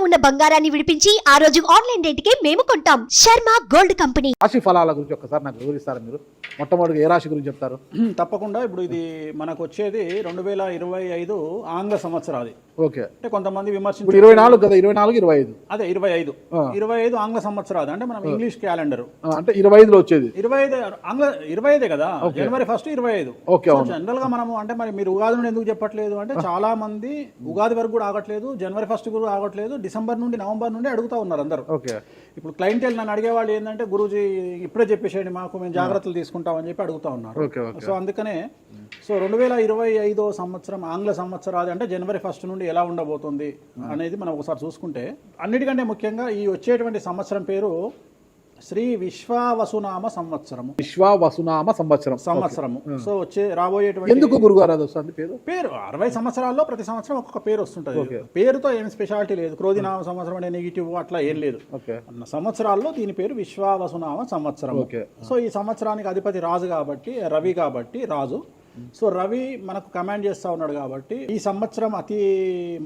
ఉన్న బంగారాన్ని విడిపించి ఆ రోజు ఆన్లైన్ రేటుకే మేము కొంటాం. Sharma gold company. రాశి ఫలాల గురించి ఒక్కసారి నాకు వివరిస్తారా మీరు? మొట్టమొదటిగా ఏ రాశి గురించి చెప్తారు? తప్పకుండా. ఇప్పుడు ఇది మనకు వచ్చేది 2025 ఆంగ్ల సంవత్సరాది. ఓకే, అంటే కొంతమంది విమర్శించారు 24 కదా, 24 25 అదే 25 ఆంగ్ల సంవత్సరాది అంటే మనం ఇంగ్లీష్ క్యాలెండర్ అంటే 25లో వచ్చేది 25 ఆంగ్ల 25 కదా, జనవరి 1 25. ఓకే, జనరల్ గా మనము అంటే మరి మీరు ఉగాది నుండి ఎందుకు చెప్పట్లేదు అంటే చాలా మంది ఉగాది వరకు కూడా ఆగట్లేదు, జనవరి 1 కూడా ఆగట్లేదు, డిసెంబర్ నుండి నవంబర్ నుండి అడుగుతా ఉన్నారు అందరూ. ఓకే, ఇప్పుడు క్లయింటెల్ నన్ను అడిగేవాళ్ళు ఏంటంటే గురూజీ ఇప్పుడే చెప్పేసేయండి మాకు, మేము జాగ్రత్తలు తీసుకుంటామని చెప్పి అడుగుతా ఉన్నారు. సో అందుకనే 2025 సంవత్సరం ఆంగ్ల సంవత్సరాది అంటే జనవరి 1 నుండి ఎలా ఉండబోతుంది అనేది మనం ఒకసారి చూసుకుంటే, అన్నిటికంటే ముఖ్యంగా ఈ వచ్చేటువంటి సంవత్సరం పేరు శ్రీ విశ్వావసునామ సంవత్సరము. విశ్వావసునామ సంవత్సరము. సో రాబోయేటువంటి ఎందుకు గురుగారు అది వస్తుంది పేరు 60 సంవత్సరాల్లో ప్రతి సంవత్సరం ఒక్కొక్క పేరు వస్తుంటది. పేరుతో ఏం స్పెషాలిటీ లేదు. క్రోధినామ సంవత్సరం అంటే నెగిటివ్ అట్లా ఏం లేదు. సంవత్సరాల్లో దీని పేరు విశ్వావసునామ సంవత్సరం. సో ఈ సంవత్సరానికి అధిపతి రాజు కాబట్టి, రవి కాబట్టి రాజు. సో రవి మనకు కమాండ్ చేస్తూ ఉన్నాడు కాబట్టి ఈ సంవత్సరం అతి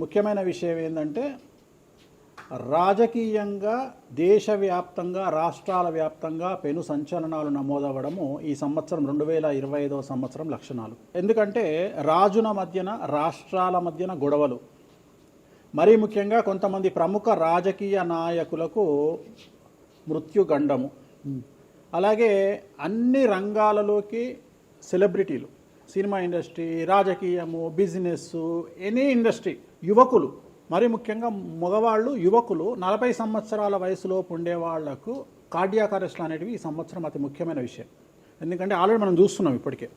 ముఖ్యమైన విషయం ఏంటంటే రాజకీయంగా దేశవ్యాప్తంగా రాష్ట్రాల వ్యాప్తంగా పెను సంచలనాలు నమోదవ్వడము ఈ సంవత్సరం 2025 సంవత్సరం లక్షణాలు. ఎందుకంటే రాజుల మధ్యన రాష్ట్రాల మధ్యన గొడవలు, మరీ ముఖ్యంగా కొంతమంది ప్రముఖ రాజకీయ నాయకులకు మృత్యుగండము, అలాగే అన్ని రంగాలలోకి సెలబ్రిటీలు, సినిమా ఇండస్ట్రీ, రాజకీయము, బిజినెస్, ఎనీ ఇండస్ట్రీ, యువకులు, మరి ముఖ్యంగా మగవాళ్ళు యువకులు 40 సంవత్సరాల వయసులోపు ఉండే వాళ్లకు కార్డియాక్ అరెస్ట్లు అనేటివి ఈ సంవత్సరం అతి ముఖ్యమైన విషయం. ఎందుకంటే ఆల్రెడీ మనం చూస్తున్నాం ఇప్పటికే,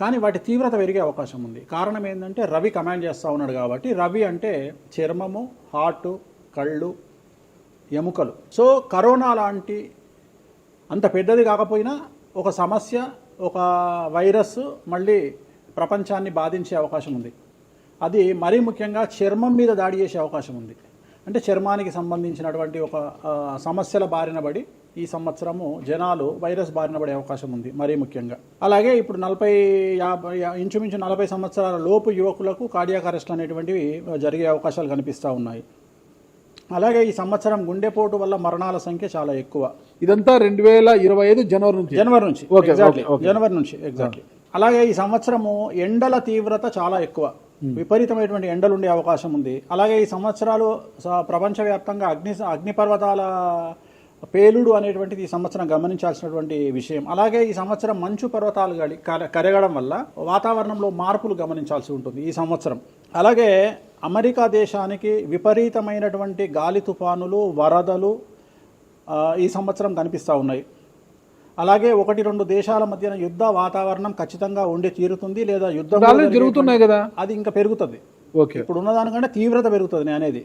కానీ వాటి తీవ్రత పెరిగే అవకాశం ఉంది. కారణం ఏంటంటే రవి కమాండ్ చేస్తూ ఉన్నాడు కాబట్టి. రవి అంటే చర్మము, హార్ట్, కళ్ళు, ఎముకలు. సో కరోనా లాంటి అంత పెద్దది కాకపోయినా ఒక సమస్య, ఒక వైరస్ మళ్ళీ ప్రపంచాన్ని బాధించే అవకాశం ఉంది. అది మరీ ముఖ్యంగా చర్మం మీద దాడి చేసే అవకాశం ఉంది. అంటే చర్మానికి సంబంధించినటువంటి ఒక సమస్యల బారిన పడి ఈ సంవత్సరము జనాలు వైరస్ బారిన పడే అవకాశం ఉంది మరీ ముఖ్యంగా. అలాగే ఇప్పుడు 40-50 ఇంచుమించు 40 సంవత్సరాల లోపు యువకులకు కార్డియాక్ అరెస్ట్లు అనేటువంటివి జరిగే అవకాశాలు కనిపిస్తూ ఉన్నాయి. అలాగే ఈ సంవత్సరం గుండెపోటు వల్ల మరణాల సంఖ్య చాలా ఎక్కువ. ఇదంతా 2025 జనవరి నుంచి ఎగ్జాక్ట్లీ. అలాగే ఈ సంవత్సరము ఎండల తీవ్రత చాలా ఎక్కువ, విపరీతమైనటువంటి ఎండలు ఉండే అవకాశం ఉంది. అలాగే ఈ సంవత్సరాలు ప్రపంచవ్యాప్తంగా అగ్నిపర్వతాల పేలుడు అనేటువంటిది ఈ సంవత్సరం గమనించాల్సినటువంటి విషయం. అలాగే ఈ సంవత్సరం మంచు పర్వతాలు కరగడం వల్ల వాతావరణంలో మార్పులు గమనించాల్సి ఉంటుంది ఈ సంవత్సరం. అలాగే అమెరికా దేశానికి విపరీతమైనటువంటి గాలి తుఫానులు, వరదలు ఈ సంవత్సరం కనిపిస్తూ ఉన్నాయి. అలాగే 1-2 దేశాల మధ్యన యుద్ధ వాతావరణం ఖచ్చితంగా ఉండి తీరుతుంది, లేదా యుద్ధం జరుగుతున్నాయి కదా, అది ఇంకా పెరుగుతుంది. ఇప్పుడు ఉన్నదానికంటే తీవ్రత పెరుగుతుంది అనేది.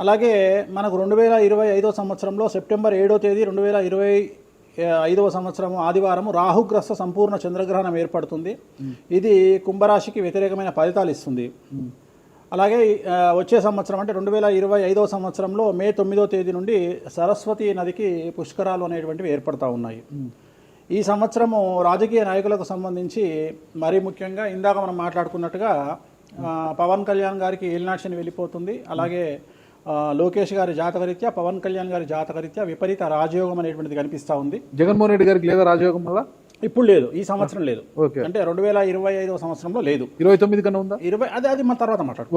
అలాగే మనకు 2025 సంవత్సరంలో సెప్టెంబర్ 7వ తేదీ 2025 సంవత్సరం ఆదివారం రాహుగ్రస్త సంపూర్ణ చంద్రగ్రహణం ఏర్పడుతుంది. ఇది కుంభరాశికి వ్యతిరేకమైన ఫలితాలు ఇస్తుంది. అలాగే వచ్చే సంవత్సరం అంటే 2025 సంవత్సరంలో మే 9వ తేదీ నుండి సరస్వతి నదికి పుష్కరాలు అనేటువంటివి ఏర్పడతా ఉన్నాయి. ఈ సంవత్సరము రాజకీయ నాయకులకు సంబంధించి మరీ ముఖ్యంగా ఇందాక మనం మాట్లాడుకున్నట్టుగా పవన్ కళ్యాణ్ గారికి ఏలినాటి వెళ్ళిపోతుంది. అలాగే లోకేష్ గారి జాతకరీత్యా, పవన్ కళ్యాణ్ గారి జాతకరీత్యా విపరీత రాజయోగం అనేటువంటిది కనిపిస్తూ ఉంది. జగన్మోహన్ రెడ్డి గారికి లేదా రాజయోగం వల్ల? ఇప్పుడు లేదు, ఈ సంవత్సరం లేదు. అంటే 2025 సంవత్సరంలో లేదు. 29 కన్నా ఉందా? అది మన తర్వాత మాట్లాడుకో.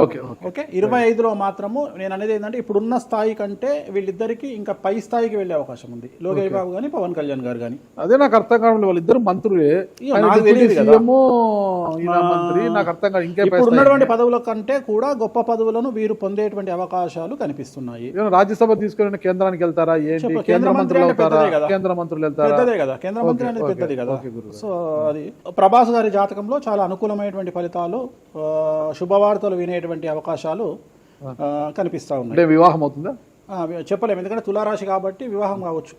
25లో మాత్రము నేను అనేది ఏంటంటే ఇప్పుడున్న స్థాయి కంటే వీళ్ళిద్దరికి ఇంకా పై స్థాయికి వెళ్లే అవకాశం ఉంది, లోకేష్ బాబు గానీ పవన్ కళ్యాణ్ గారు కానీ. అదే నాకు అర్థం కావడం, వాళ్ళిద్దరు మంత్రులే, నాకు అర్థం కాదు. ఇంకా ఇప్పుడు ఉన్నటువంటి పదవుల కంటే కూడా గొప్ప పదవులను వీరు పొందేటువంటి అవకాశాలు కనిపిస్తున్నాయి. రాజ్యసభ తీసుకుని కేంద్రానికి వెళ్తారా? కేంద్ర మంత్రులు వెళ్తారా? కేంద్ర మంత్రులు వెళ్తారా? పెద్దదే కదా, కేంద్ర మంత్రి అనేది పెద్దది కదా. సో అది ప్రభాస్ గారి జాతకంలో చాలా అనుకూలమైనటువంటి ఫలితాలు, శుభవార్తలు వినేటువంటి అవకాశాలు కనిపిస్తా ఉన్నాయి. వివాహం అవుతుందా చెప్పలేము, ఎందుకంటే తులారాశి కాబట్టి వివాహం కావచ్చు.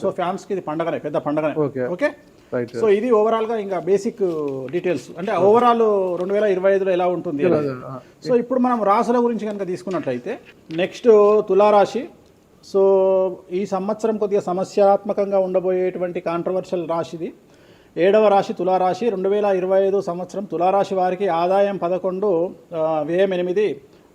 సో ఫ్యాన్స్ కి ఇది పండగనే, పెద్ద పండగనే. ఓకే, సో ఇది ఓవరాల్ గా ఇంకా బేసిక్ డీటెయిల్స్. అంటే ఓవరాల్ 2025లో ఎలా ఉంటుంది. సో ఇప్పుడు మనం రాశుల గురించి కనుక తీసుకున్నట్లయితే నెక్స్ట్ తులారాశి. సో ఈ సంవత్సరం కొద్దిగా సమస్యాత్మకంగా ఉండబోయేటువంటి కాంట్రవర్షియల్ రాశిది 7వ రాశి తులారాశి. 2025 సంవత్సరం తులారాశి వారికి ఆదాయం 11, వ్యయం 8,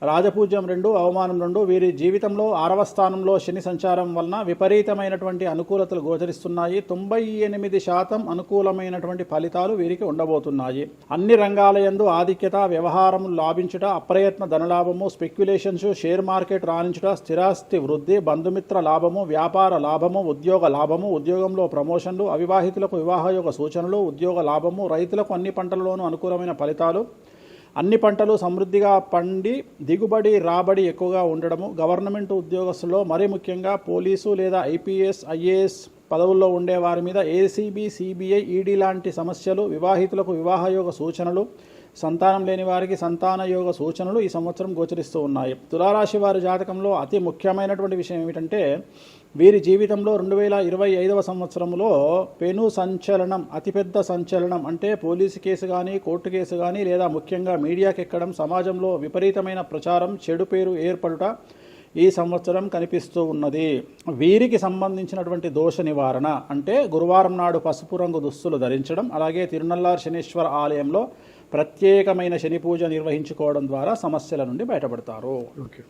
రాజపూజ్యం 2, అవమానం 2. వీరి జీవితంలో 6వ స్థానంలో శని సంచారం వలన విపరీతమైనటువంటి అనుకూలతలు గోచరిస్తున్నాయి. 98% అనుకూలమైనటువంటి ఫలితాలు వీరికి ఉండబోతున్నాయి. అన్ని రంగాల యందు ఆధిక్యత, వ్యవహారం లాభించుట, అప్రయత్న ధనలాభము, స్పెక్యులేషన్స్, షేర్ మార్కెట్ రాణించుట, స్థిరాస్తి వృద్ధి, బంధుమిత్ర లాభము, వ్యాపార లాభము, ఉద్యోగ లాభము, ఉద్యోగంలో ప్రమోషన్లు, అవివాహితులకు వివాహయోగ సూచనలు, ఉద్యోగ లాభము, రైతులకు అన్ని పంటలలోనూ అనుకూలమైన ఫలితాలు, అన్ని పంటలు సమృద్ధిగా పండి దిగుబడి రాబడి ఎక్కువగా ఉండడము, గవర్నమెంట్ ఉద్యోగస్తుల్లో మరీ ముఖ్యంగా పోలీసు లేదా ఐపీఎస్, ఐఏఎస్ పదవుల్లో ఉండే వారి మీద ఏసీబీ, సిబిఐ, ఈడీ లాంటి సమస్యలు, వివాహితులకు వివాహయోగ సూచనలు, సంతానం లేని వారికి సంతాన యోగ సూచనలు ఈ సంవత్సరం గోచరిస్తూ ఉన్నాయి. తులారాశి వారి జాతకంలో అతి ముఖ్యమైనటువంటి విషయం ఏమిటంటే వీరి జీవితంలో 2025వ సంవత్సరంలో పెను సంచలనం, అతిపెద్ద సంచలనం అంటే పోలీసు కేసు కానీ, కోర్టు కేసు కానీ, లేదా ముఖ్యంగా మీడియాకి ఎక్కడం, సమాజంలో విపరీతమైన ప్రచారం, చెడు పేరు ఏర్పడుట ఈ సంవత్సరం కనిపిస్తూ ఉన్నది. వీరికి సంబంధించినటువంటి దోష నివారణ అంటే గురువారం నాడు పసుపు రంగు దుస్తులు ధరించడం, అలాగే తిరునల్లార్ శనీశ్వర ఆలయంలో ప్రత్యేకమైన శని పూజ నిర్వహించుకోవడం ద్వారా సమస్యల నుండి బయటపడతారు. ఓకే.